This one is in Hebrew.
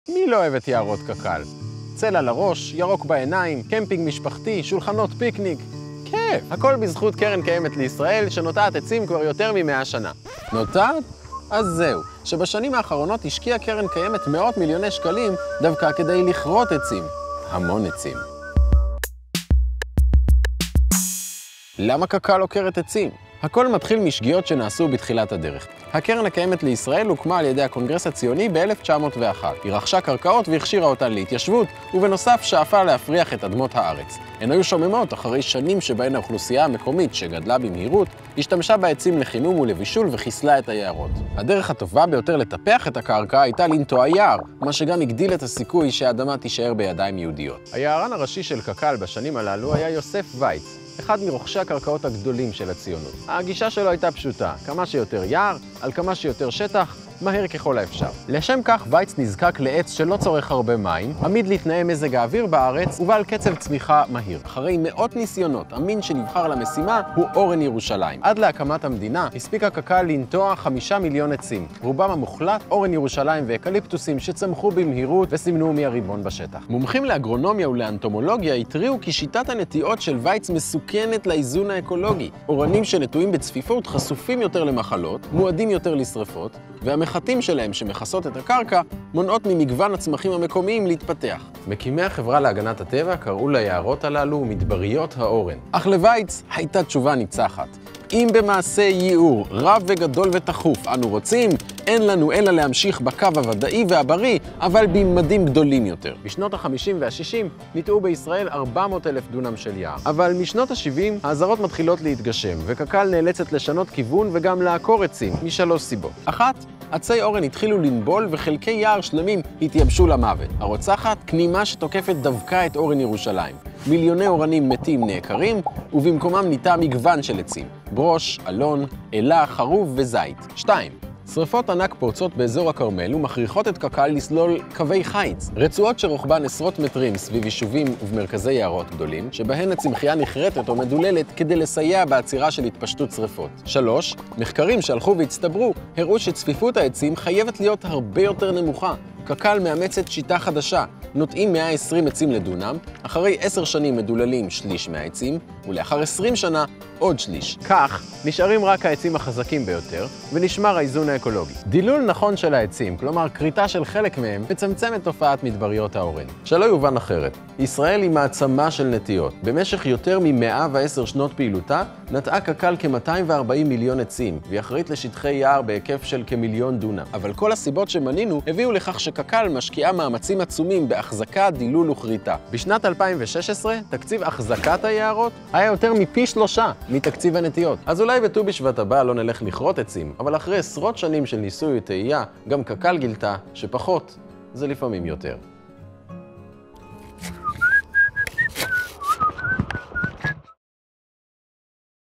מי לא אוהב את יערות קק"ל? צל על הראש, ירוק בעיניים, קמפינג משפחתי, שולחנות פיקניק. כיף! הכל בזכות קרן קיימת לישראל שנוטעת עצים כבר יותר מ100 שנה. נוטעת? אז זהו, שבשנים האחרונות השקיעה קרן קיימת מאות מיליוני שקלים דווקא כדי לכרות עצים. המון עצים. למה קק"ל עוקרת עצים? הכל מתחיל משגיאות שנעשו בתחילת הדרך. הקרן הקיימת לישראל הוקמה על ידי הקונגרס הציוני ב-1901. היא רכשה קרקעות והכשירה אותן להתיישבות, ובנוסף שאפה להפריח את אדמות הארץ. הן היו שוממות אחרי שנים שבהן האוכלוסייה המקומית שגדלה במהירות, השתמשה בעצים לחינום ולבישול וחיסלה את היערות. הדרך הטובה ביותר לטפח את הקרקע הייתה לנטוע יער, מה שגם הגדיל את הסיכוי שהאדמה תישאר בידיים יהודיות. היערן הראשי של קק"ל בשנים הללו היה יוסף וייץ, אחד מרוכשי הקרקעות הגדולים של הציונות. הגישה שלו הייתה פשוטה, כמה שיותר יער, על כמה שיותר שטח, מהר ככל האפשר. לשם כך וייץ נזקק לעץ שלא צורך הרבה מים, עמיד לתנאי מזג האוויר בארץ ובעל קצב צמיחה מהיר. אחרי מאות ניסיונות, המין שנבחר למשימה הוא אורן ירושלים. עד להקמת המדינה הספיקה קק"ל לנטוע 5 מיליון עצים. רובם המוחלט אורן ירושלים ואקליפטוסים שצמחו במהירות וסימנו מי הריבון בשטח. מומחים לאגרונומיה ולאנטומולוגיה התריעו כי שיטת הנטיעות של וייץ מסוכנת לאיזון האקולוגי. אורנים שנטועים בצפיפות חשופים יותר למחלות, מועדים יותר לשריפות, והמחטים שלהם שמכסות את הקרקע מונעות ממגוון הצמחים המקומיים להתפתח. מקימי החברה להגנת הטבע קראו ליערות הללו מדבריות האורן. אך לווייץ הייתה תשובה ניצחת. אם במעשה ייעור רב וגדול ותחוף אנו רוצים, אין לנו אלא להמשיך בקו הוודאי והבריא, אבל בממדים גדולים יותר. בשנות ה-50 וה-60 ניטעו בישראל 400,000 דונם של יער. אבל משנות ה-70 האזהרות מתחילות להתגשם, וקק"ל נאלצת לשנות כיוון וגם לעקור עצים, משלוש סיבות. אחת, עצי אורן התחילו לנבול וחלקי יער שלמים התייבשו למוות. הרוצחת, כנימה שתוקפת דווקא את אורן ירושלים. מיליוני אורנים מתים נעקרים, ובמקומם ניטע מגוון של עצים. ברוש, אלון, אלה, חרוב וזית. 2. שריפות ענק פורצות באזור הכרמל ומכריחות את קק"ל לסלול קווי חיץ, רצועות שרוחבן עשרות מטרים סביב יישובים ובמרכזי יערות גדולים, שבהן הצמחייה נחרטת או מדוללת כדי לסייע בעצירה של התפשטות שריפות. 3. מחקרים שהלכו והצטברו הראו שצפיפות העצים חייבת להיות הרבה יותר נמוכה. קק"ל מאמצת שיטה חדשה, נוטעים 120 עצים לדונם, אחרי 10 שנים מדוללים שליש מהעצים, ולאחר 20 שנה עוד שליש. כך נשארים רק העצים החזקים ביותר, ונשמר האיזון האקולוגי. דילול נכון של העצים, כלומר כריתה של חלק מהם, מצמצם את תופעת מדבריות האורן. שלא יובן אחרת, ישראל היא מעצמה של נטיעות. במשך יותר מ-110 שנות פעילותה, נטעה קק"ל כ-240 מיליון עצים, והיא אחראית לשטחי יער בהיקף של כמיליון דונם. אבל כל הסיבות שמנינו הביאו לכך שקק"ל משקיעה מאמצים עצומים בהחזקה, דילול וכריתה. בשנת 2016, תקציב החזקת היערות היה יותר מפי 3 מתקציב הנטיעות. אז אולי בט"ו בשבט הבא לא נלך לכרות עצים, אבל אחרי עשרות שנים של ניסוי וטעייה, גם קק"ל גילתה שפחות זה לפעמים יותר.